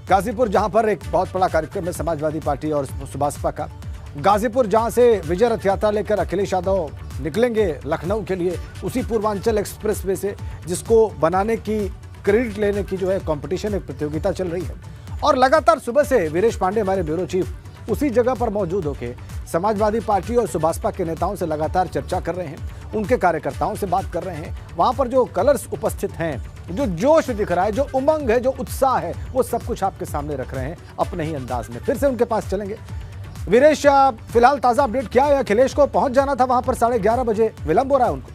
गाजीपुर जहां पर एक बहुत बड़ा कार्यक्रम है समाजवादी पार्टी और सुभाषपा का। गाजीपुर जहां से विजय रथ यात्रा लेकर अखिलेश यादव निकलेंगे लखनऊ के लिए, उसी पूर्वांचल एक्सप्रेसवे से, जिसको बनाने की क्रेडिट लेने की जो है कंपटीशन, एक प्रतियोगिता चल रही है। और लगातार सुबह से वीरेश पांडे हमारे ब्यूरो चीफ उसी जगह पर मौजूद होकर समाजवादी पार्टी और सुभाषपा के नेताओं से लगातार चर्चा कर रहे हैं, उनके कार्यकर्ताओं से बात कर रहे हैं। वहां पर जो कलर्स उपस्थित हैं, जो जोश दिख रहा है, जो उमंग है, जो उत्साह है, वो सब कुछ आपके सामने रख रहे हैं अपने ही अंदाज में। फिर से उनके पास चलेंगे। वीरेश, फिलहाल ताजा अपडेट क्या है? अखिलेश को पहुंच जाना था वहां पर 11:30 बजे, विलंब हो रहा है उनको।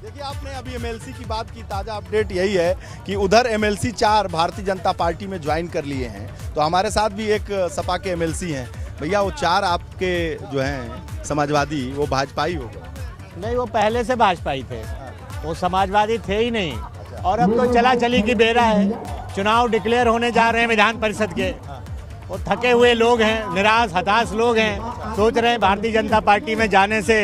देखिए, आपने अभी एमएलसी की बात की, ताजा अपडेट यही है कि उधर एमएलसी 4 भारतीय जनता पार्टी में ज्वाइन कर लिए हैं। तो हमारे साथ भी एक सपा के एमएलसी हैं। भैया, वो 4 आपके जो हैं समाजवादी, वो भाजपाई हो गए? नहीं, वो पहले से भाजपाई थे, वो समाजवादी थे ही नहीं। और अब तो चला चली की बेरा है, चुनाव डिक्लेयर होने जा रहे हैं विधान परिषद के। वो थके हुए लोग हैं, निराश हताश लोग हैं, सोच रहे हैं भारतीय जनता पार्टी में जाने से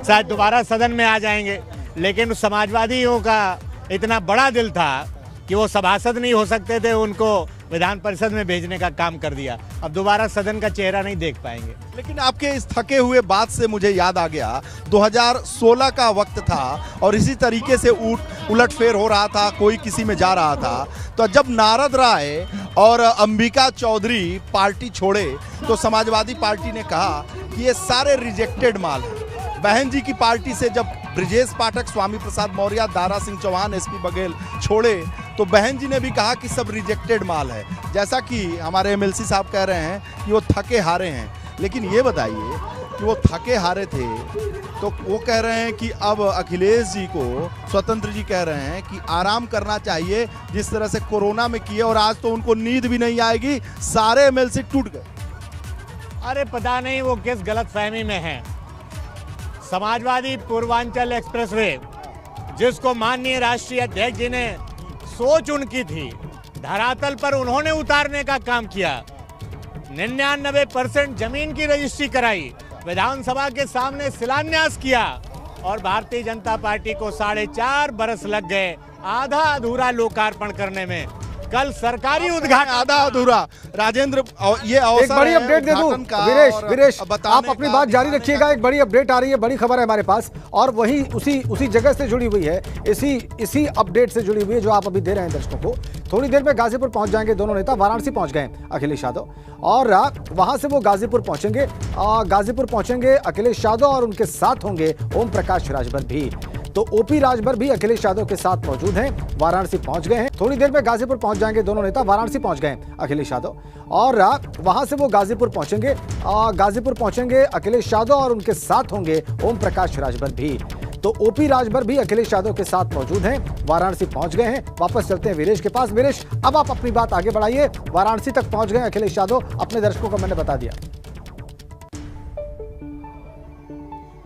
शायद दोबारा सदन में आ जाएंगे। लेकिन समाजवादियों का इतना बड़ा दिल था कि वो सभासद नहीं हो सकते थे, उनको विधान परिषद में भेजने का काम कर दिया। अब दोबारा सदन का चेहरा नहीं देख पाएंगे। लेकिन आपके इस थके हुए बात से मुझे याद आ गया, 2016 का वक्त था और इसी तरीके से उलटफेर हो रहा था, कोई किसी में जा रहा था। तो जब नारद राय और अंबिका चौधरी पार्टी छोड़े तो समाजवादी पार्टी ने कहा कि ये सारे रिजेक्टेड माल हैं। बहन जी की पार्टी से जब ब्रिजेश पाठक, स्वामी प्रसाद मौर्य, दारा सिंह चौहान, एसपी बघेल छोड़े तो बहन जी ने भी कहा कि सब रिजेक्टेड माल है। जैसा कि हमारे एमएलसी साहब कह रहे हैं कि वो थके हारे हैं। लेकिन ये बताइए कि वो थके हारे थे तो वो कह रहे हैं कि अब अखिलेश जी को, स्वतंत्र जी कह रहे हैं कि आराम करना चाहिए, जिस तरह से कोरोना में किए, और आज तो उनको नींद भी नहीं आएगी, सारे एमएलसी टूट गए। अरे पता नहीं वो किस गलतफहमी में है। समाजवादी पूर्वांचल एक्सप्रेसवे, जिसको माननीय राष्ट्रीय अध्यक्ष जी ने सोच उनकी थी, धरातल पर उन्होंने उतारने का काम किया। 99% जमीन की रजिस्ट्री कराई, विधानसभा के सामने शिलान्यास किया, और भारतीय जनता पार्टी को 4.5 बरस लग गए आधा अधूरा लोकार्पण करने में। कल सरकारी उद्घाटन आधा अधूरा। राजेंद्र, ये एक बड़ी अपडेट दे दूं वीरेश, आप अपनी बात जारी रखिएगा। एक बड़ी अपडेट आ रही है, बड़ी खबर है हमारे पास, और वही उसी जगह से जुड़ी हुई है, इसी अपडेट से जुड़ी हुई है जो आप अभी दे रहे हैं दर्शकों को। थोड़ी देर में गाजीपुर पहुंच जाएंगे दोनों नेता। वाराणसी पहुंच गए अखिलेश यादव, और वहां से वो गाजीपुर पहुंचेंगे। गाजीपुर पहुंचेंगे अखिलेश यादव, और उनके साथ होंगे ओम प्रकाश राजभर भी। तो ओपी राजभर भी अखिलेश यादव के साथ मौजूद हैं, वाराणसी पहुंच गए हैं। थोड़ी देर में गाजीपुर पहुंच जाएंगे दोनों नेता। वाराणसी पहुंच गए अखिलेश यादव, और वहां से वो गाजीपुर पहुंचेंगे अखिलेश यादव, और उनके साथ होंगे ओम प्रकाश राजभर भी। तो ओपी राजभर भी अखिलेश यादव के साथ मौजूद हैं, वाराणसी पहुंच गए हैं। वापस चलते हैं वीरेश के पास। वीरेश, अब आप अपनी बात आगे बढ़ाइए। वाराणसी तक पहुंच गए अखिलेश यादव, अपने दर्शकों को मैंने बता दिया।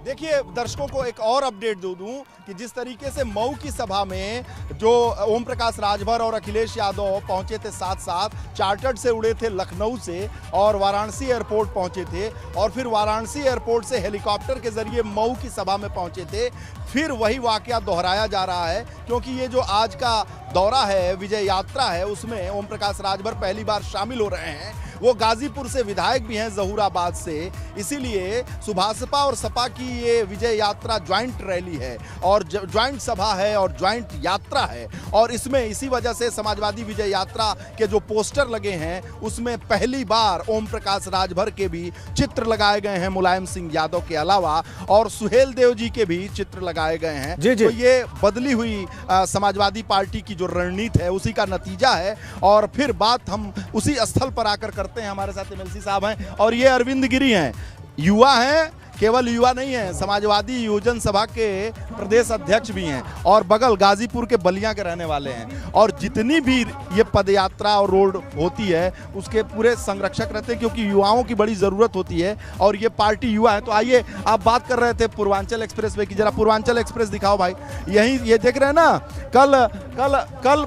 देखिए, दर्शकों को एक और अपडेट दे दूं कि जिस तरीके से मऊ की सभा में जो ओम प्रकाश राजभर और अखिलेश यादव पहुंचे थे, साथ साथ चार्टर्ड से उड़े थे लखनऊ से और वाराणसी एयरपोर्ट पहुंचे थे, और फिर वाराणसी एयरपोर्ट से हेलीकॉप्टर के जरिए मऊ की सभा में पहुंचे थे। फिर वही वाकया दोहराया जा रहा है, क्योंकि ये जो आज का दौरा है, विजय यात्रा है, उसमें ओम प्रकाश राजभर पहली बार शामिल हो रहे हैं। वो गाजीपुर से विधायक भी हैं, जहूराबाद से, इसीलिए सुभाषपा और सपा की ये विजय यात्रा ज्वाइंट रैली है और ज्वाइंट सभा है और ज्वाइंट यात्रा है। और इसमें इसी वजह से समाजवादी विजय यात्रा के जो पोस्टर लगे हैं उसमें पहली बार ओम प्रकाश राजभर के भी चित्र लगाए गए हैं, मुलायम सिंह यादव के अलावा, और सुहेल देव जी के भी चित्र लगाए गए हैं। जी। तो ये बदली हुई समाजवादी पार्टी की जो रणनीति है उसी का नतीजा है। और फिर बात हम उसी स्थल पर आकर करते हैं। हमारे साथ एमएलसी साहब हैं, और ये अरविंद गिरी हैं, युवा हैं, केवल युवा नहीं है, समाजवादी युवजन सभा के प्रदेश अध्यक्ष भी हैं, और बगल गाजीपुर के बलिया के रहने वाले हैं। और जितनी भी ये पदयात्रा और रोड होती है उसके पूरे संरक्षक रहते हैं, क्योंकि युवाओं की बड़ी ज़रूरत होती है, और ये पार्टी युवा है। तो आइए, आप बात कर रहे थे पूर्वांचल एक्सप्रेसवे की, जरा पूर्वांचल एक्सप्रेस दिखाओ भाई। यही ये देख रहे हैं ना, कल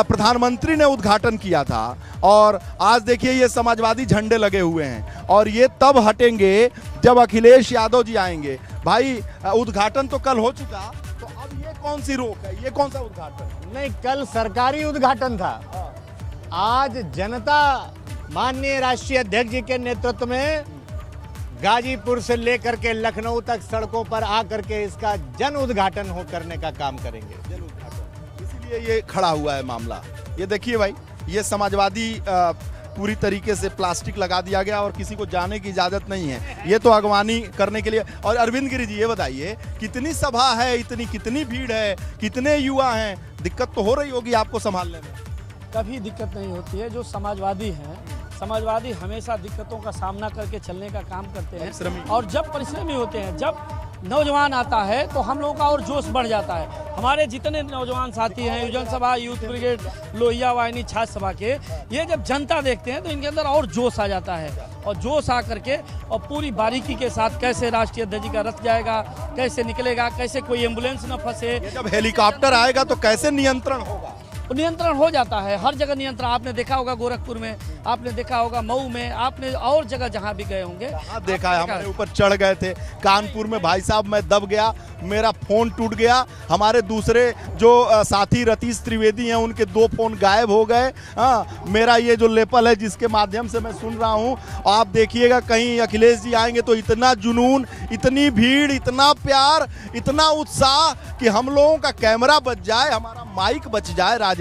प्रधानमंत्री ने उद्घाटन किया था, और आज देखिए ये समाजवादी झंडे लगे हुए हैं, और ये तब हटेंगे जब अखिलेश यादव जी आएंगे। भाई, उद्घाटन तो कल हो चुका, तो अब ये कौन सी रोक है, ये कौन सा उद्घाटन? नहीं, कल सरकारी उद्घाटन था। आज जनता माननीय राष्ट्रीय अध्यक्ष जी के नेतृत्व में गाजीपुर से लेकर के लखनऊ तक सड़कों पर आकर के इसका जन उद्घाटन हो करने का काम करेंगे। जन उद्घाटन, इसीलिए ये खड़ा हुआ है मामला। ये देखिए भाई, ये समाजवादी पूरी तरीके से प्लास्टिक लगा दिया गया और किसी को जाने की इजाजत नहीं है। ये तो अगवानी करने के लिए। और अरविंद गिरी जी, ये बताइए, कितनी सभा है, कितनी भीड़ है, कितने युवा हैं, दिक्कत तो हो रही होगी आपको संभालने में? कभी दिक्कत नहीं होती है। जो समाजवादी हैं, समाजवादी हमेशा दिक्कतों का सामना करके चलने का काम करते हैं, और जब परिश्रमी होते हैं, जब नौजवान आता है तो हम लोगों का और जोश बढ़ जाता है। हमारे जितने नौजवान साथी हैं, युवजन सभा, यूथ ब्रिगेड, लोहिया वाहिनी, छात्र सभा के, ये जब जनता देखते हैं तो इनके अंदर और जोश आ जाता है। और जोश आ करके और पूरी बारीकी के साथ कैसे राष्ट्रीय अध्यक्ष जी का रथ जाएगा, कैसे निकलेगा, कैसे कोई एम्बुलेंस न फंसे। जब हेलीकॉप्टर आएगा तो कैसे नियंत्रण होगा? नियंत्रण हो जाता है, हर जगह नियंत्रण। आपने देखा होगा गोरखपुर में, आपने देखा होगा मऊ में, आपने और जगह जहां भी गए होंगे देखा है। हमारे ऊपर चढ़ गए थे कानपुर में, भाई साहब मैं दब गया, मेरा फोन टूट गया। हमारे दूसरे जो साथी रतीश त्रिवेदी हैं, उनके 2 फोन गायब हो गए। मेरा ये जो लेपल है जिसके माध्यम से मैं सुन रहा हूँ, आप देखिएगा कहीं अखिलेश जी आएंगे तो इतना जुनून, इतनी भीड़, इतना प्यार, इतना उत्साह कि हम लोगों का कैमरा बच जाए, हमारा माइक बच जाए राजेंद्र।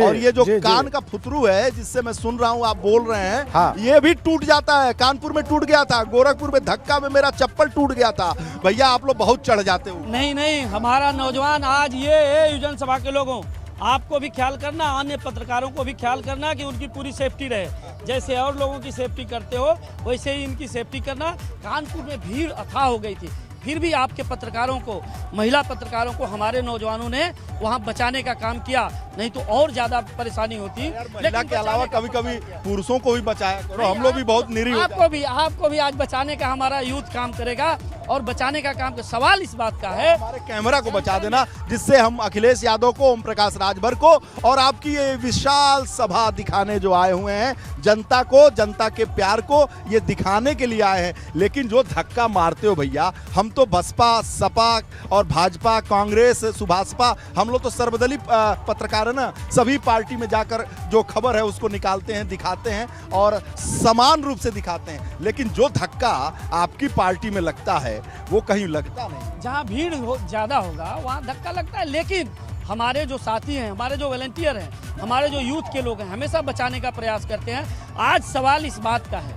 और ये जो कान का फुतरू है जिससे मैं सुन रहा हूँ, आप बोल रहे हैं, हाँ। ये भी टूट जाता है। कानपुर में टूट गया था, गोरखपुर में धक्का में मेरा चप्पल टूट गया था। भैया आप लोग बहुत चढ़ जाते हो। नहीं, हमारा नौजवान आज ये है, युवजन सभा के लोगों, आपको भी ख्याल करना, अन्य पत्रकारों को भी ख्याल करना कि उनकी पूरी सेफ्टी रहे। जैसे और लोगों की सेफ्टी करते हो वैसे ही इनकी सेफ्टी करना। कानपुर में भीड़ अथाह हो गई थी, फिर भी आपके पत्रकारों को, महिला पत्रकारों को हमारे नौजवानों ने वहां बचाने का काम किया, नहीं तो और ज्यादा परेशानी होती। महिला के अलावा कभी कभी पुरुषों को भी बचाया करो, हम लोग भी बहुत निरीह। आपको भी आज बचाने का हमारा यूथ काम करेगा, और बचाने का काम का सवाल इस बात का है, हमारे कैमरा को बचा देना, जिससे हम अखिलेश यादव को, ओम प्रकाश राजभर को और आपकी ये विशाल सभा दिखाने जो आए हुए हैं, जनता को, जनता के प्यार को ये दिखाने के लिए आए हैं। लेकिन जो धक्का मारते हो भैया, हम तो बसपा, सपा और भाजपा, कांग्रेस, सुभाषपा, हम लोग तो सर्वदलीय पत्रकार है ना, सभी पार्टी में जाकर जो खबर है उसको निकालते हैं, दिखाते हैं और समान रूप से दिखाते हैं। लेकिन जो धक्का आपकी पार्टी में लगता है वो कहीं लगता नहीं। जहाँ भीड़ ज्यादा होगा वहाँ धक्का लगता है। लेकिन हमारे जो साथी हैं, हमारे जो वॉलंटियर हैं, हमारे जो यूथ के लोग हैं, हमेशा बचाने का प्रयास करते हैं। आज सवाल इस बात का है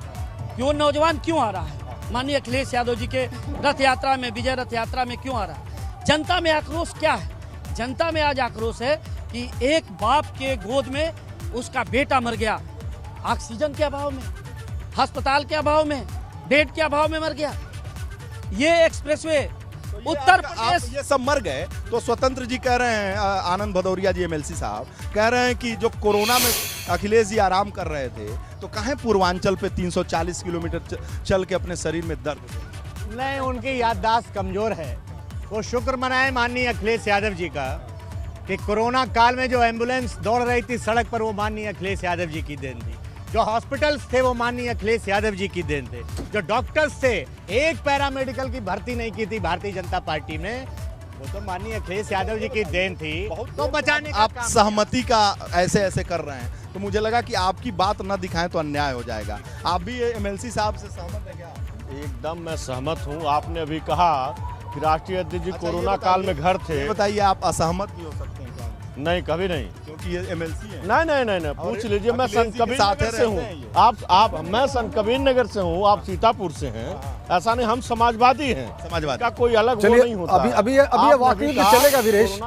कि वो नौजवान क्यों आ रहा है, माननीय अखिलेश यादव जी के रथ यात्रा में, विजय रथ यात्रा में क्यों आ रहा है? जनता में आक्रोश क्या है? जनता में आज आक्रोश है कि एक बाप के गोद में उसका बेटा मर गया, ऑक्सीजन के अभाव में, अस्पताल के अभाव में, बेड के अभाव में मर गया। ये एक्सप्रेसवे उत्तर प्रदेश, ये सब मर गए तो स्वतंत्र जी कह रहे हैं, आनंद भदौरिया जी एमएलसी साहब कह रहे हैं कि जो कोरोना में अखिलेश जी आराम कर रहे थे तो कहीं पूर्वांचल पे 340 किलोमीटर चल के अपने शरीर में दर्द। नहीं, उनकी याददाश्त कमजोर है। वो शुक्र मनाए माननीय अखिलेश यादव जी का कि कोरोना काल में जो एम्बुलेंस दौड़ रही थी सड़क पर, वो माननीय अखिलेश यादव जी की देन थी। जो हॉस्पिटल्स थे वो माननीय अखिलेश यादव जी की देन थे। जो डॉक्टर्स थे, एक पैरामेडिकल की भर्ती नहीं की थी भारतीय जनता पार्टी में, वो तो माननीय अखिलेश यादव जी की देन थी। तो बचाने का आप सहमति का ऐसे कर रहे हैं, तो मुझे लगा कि आपकी बात न दिखाएं तो अन्याय हो जाएगा। आप भी एमएलसी साहब से सहमत हैं क्या? एकदम मैं सहमत हूँ। आपने अभी कहा कि राष्ट्रीय अध्यक्ष जी कोरोना काल में घर थे, बताइए आप असहमत भी हो सकते हैं क्या? नहीं, कभी नहीं, क्योंकि ये एमएलसी है। नहीं, पूछ लीजिए। मैं संत कबीर नगर से हूँ, मैं संत कबीर नगर से हूँ, आप सीतापुर से हैं। ऐसा नहीं, हम समाजवादी हैं, समाजवादी का कोई अलग वो नहीं होता। अभी ये वाकई तो चलेगा वीरेश,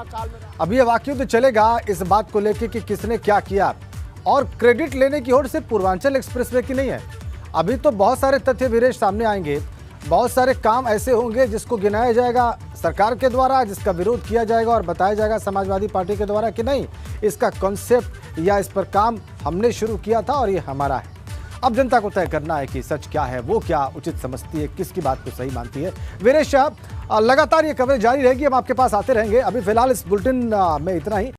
अभी ये वाकई तो चलेगा इस बात को लेके कि किसने क्या किया, और क्रेडिट लेने की होड़ सिर्फ पूर्वांचल एक्सप्रेसवे की नहीं है। अभी तो बहुत सारे तथ्य वीरेश सामने आएंगे, बहुत सारे काम ऐसे होंगे जिसको गिनाया जाएगा सरकार के द्वारा, जिसका विरोध किया जाएगा और बताया जाएगा समाजवादी पार्टी के द्वारा कि नहीं, इसका कॉन्सेप्ट या इस पर काम हमने शुरू किया था और ये हमारा है। अब जनता को तय करना है कि सच क्या है, वो क्या उचित समझती है, किसकी बात को सही मानती है। वीरेश साहब, लगातार ये कवरेज जारी रहेगी, हम आपके पास आते रहेंगे। अभी फिलहाल इस बुलेटिन में इतना ही।